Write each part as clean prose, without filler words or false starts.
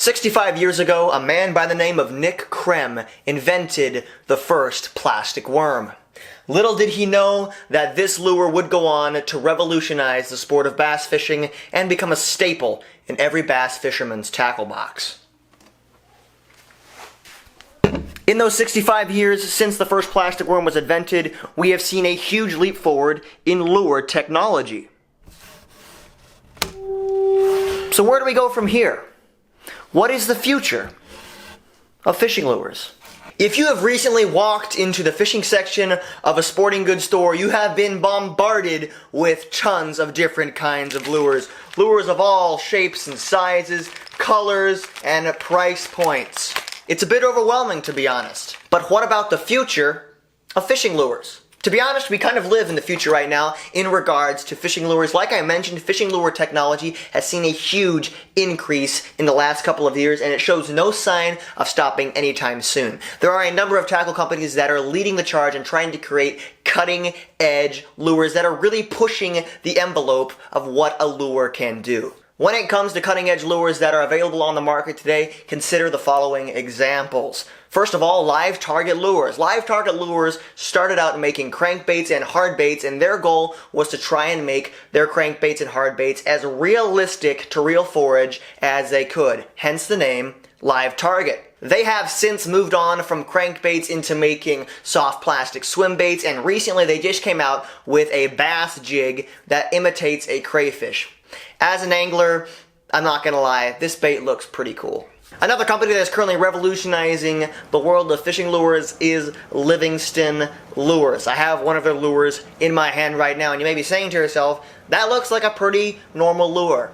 65 years ago, a man by the name of Nick Krem invented the first plastic worm. Little did he know that this lure would go on to revolutionize the sport of bass fishing and become a staple in every bass fisherman's tackle box. In those 65 years since the first plastic worm was invented, we have seen a huge leap forward in lure technology. So where do we go from here? What is the future of fishing lures? If you have recently walked into the fishing section of a sporting goods store, you have been bombarded with tons of different kinds of lures. Lures of all shapes and sizes, colors, and price points. It's a bit overwhelming, to be honest. But what about the future of fishing lures? To be honest, we kind of live in the future right now in regards to fishing lures. Like I mentioned, fishing lure technology has seen a huge increase in the last couple of years, and it shows no sign of stopping anytime soon. There are a number of tackle companies that are leading the charge and trying to create cutting-edge lures that are really pushing the envelope of what a lure can do. When it comes to cutting-edge lures that are available on the market today, consider the following examples. First of all, live target lures. Live target lures started out making crankbaits and hardbaits, and their goal was to try and make their crankbaits and hardbaits as realistic to real forage as they could. Hence the name Live Target. They have since moved on from crankbaits into making soft plastic swim baits, and recently they just came out with a bass jig that imitates a crayfish. As an angler, I'm not gonna lie, this bait looks pretty cool. Another company that is currently revolutionizing the world of fishing lures is Livingston Lures. I have one of their lures in my hand right now, and you may be saying to yourself, that looks like a pretty normal lure.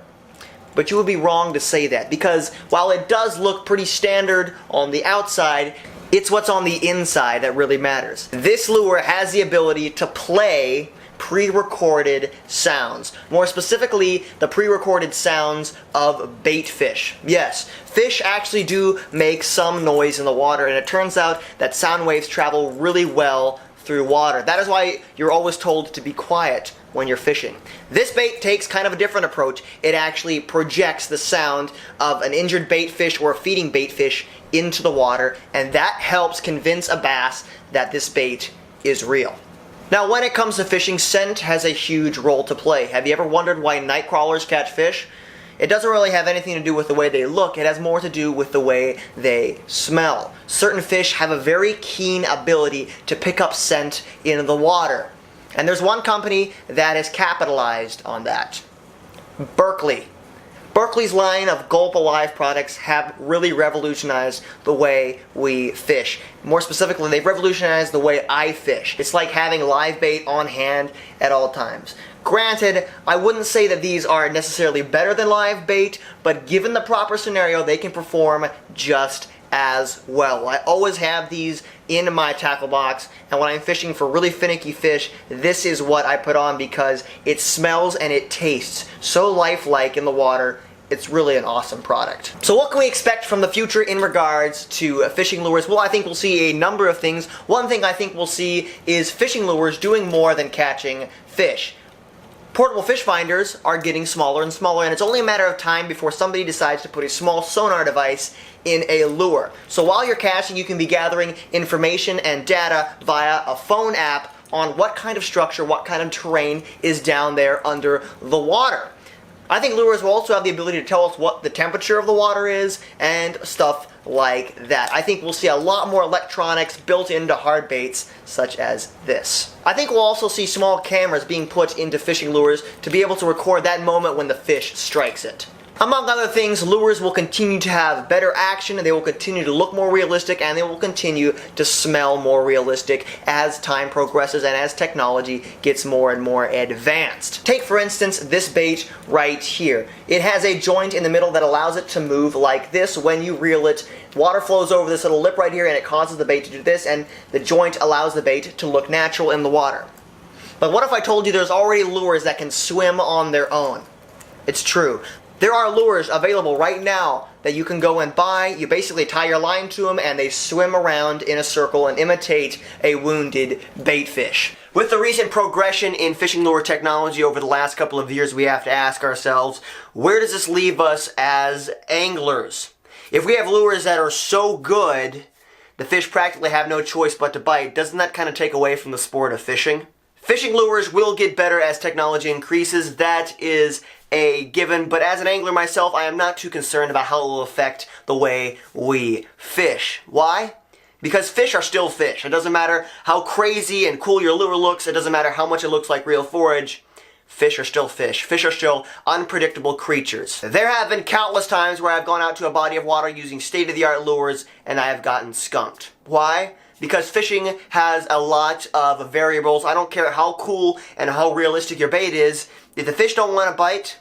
But you would be wrong to say that, because while it does look pretty standard on the outside, it's what's on the inside that really matters. This lure has the ability to play pre-recorded sounds. More specifically, the pre-recorded sounds of bait fish. Yes, fish actually do make some noise in the water, and it turns out that sound waves travel really well through water. That is why you're always told to be quiet when you're fishing. This bait takes kind of a different approach. It actually projects the sound of an injured bait fish or a feeding bait fish into the water, and that helps convince a bass that this bait is real. Now, when it comes to fishing, scent has a huge role to play. Have you ever wondered why night crawlers catch fish? It doesn't really have anything to do with the way they look. It has more to do with the way they smell. Certain fish have a very keen ability to pick up scent in the water. And there's one company that has capitalized on that. Berkley. Berkley's line of Gulp Alive products have really revolutionized the way we fish. More specifically, they've revolutionized the way I fish. It's like having live bait on hand at all times. Granted, I wouldn't say that these are necessarily better than live bait, but given the proper scenario, they can perform just as well. I always have these in my tackle box, and when I'm fishing for really finicky fish, this is what I put on because it smells and it tastes so lifelike in the water. It's really an awesome product. So what can we expect from the future in regards to fishing lures? Well, I think we'll see a number of things. One thing I think we'll see is fishing lures doing more than catching fish. Portable fish finders are getting smaller and smaller, and it's only a matter of time before somebody decides to put a small sonar device in a lure. So while you're casting, you can be gathering information and data via a phone app on what kind of structure, what kind of terrain is down there under the water. I think lures will also have the ability to tell us what the temperature of the water is and stuff like that. I think we'll see a lot more electronics built into hard baits such as this. I think we'll also see small cameras being put into fishing lures to be able to record that moment when the fish strikes it. Among other things, lures will continue to have better action, they will continue to look more realistic, and they will continue to smell more realistic as time progresses and as technology gets more and more advanced. Take, for instance, this bait right here. It has a joint in the middle that allows it to move like this. When you reel it, water flows over this little lip right here, and it causes the bait to do this, and the joint allows the bait to look natural in the water. But what if I told you there's already lures that can swim on their own? It's true. There are lures available right now that you can go and buy. You basically tie your line to them and they swim around in a circle and imitate a wounded bait fish. With the recent progression in fishing lure technology over the last couple of years, we have to ask ourselves, where does this leave us as anglers? If we have lures that are so good, the fish practically have no choice but to bite, doesn't that kind of take away from the sport of fishing? Fishing lures will get better as technology increases, that is a given, but as an angler myself, I am not too concerned about how it will affect the way we fish. Why? Because fish are still fish. It doesn't matter how crazy and cool your lure looks, it doesn't matter how much it looks like real forage. Fish are still fish. Fish are still unpredictable creatures. There have been countless times where I've gone out to a body of water using state-of-the-art lures and I have gotten skunked. Why? Because fishing has a lot of variables. I don't care how cool and how realistic your bait is. If the fish don't want to bite,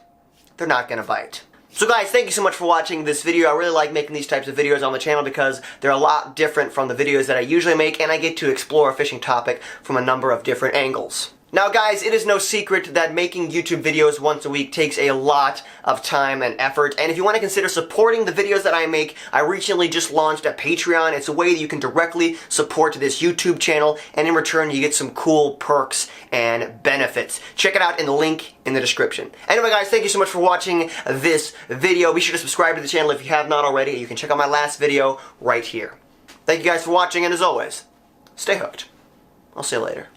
they're not going to bite. So guys, thank you so much for watching this video. I really like making these types of videos on the channel because they're a lot different from the videos that I usually make, and I get to explore a fishing topic from a number of different angles. Now guys, it is no secret that making YouTube videos once a week takes a lot of time and effort, and if you want to consider supporting the videos that I make, I recently just launched a Patreon. It's a way that you can directly support this YouTube channel, and in return you get some cool perks and benefits. Check it out in the link in the description. Anyway guys, thank you so much for watching this video. Be sure to subscribe to the channel if you have not already. You can check out my last video right here. Thank you guys for watching, and as always, stay hooked. I'll see you later.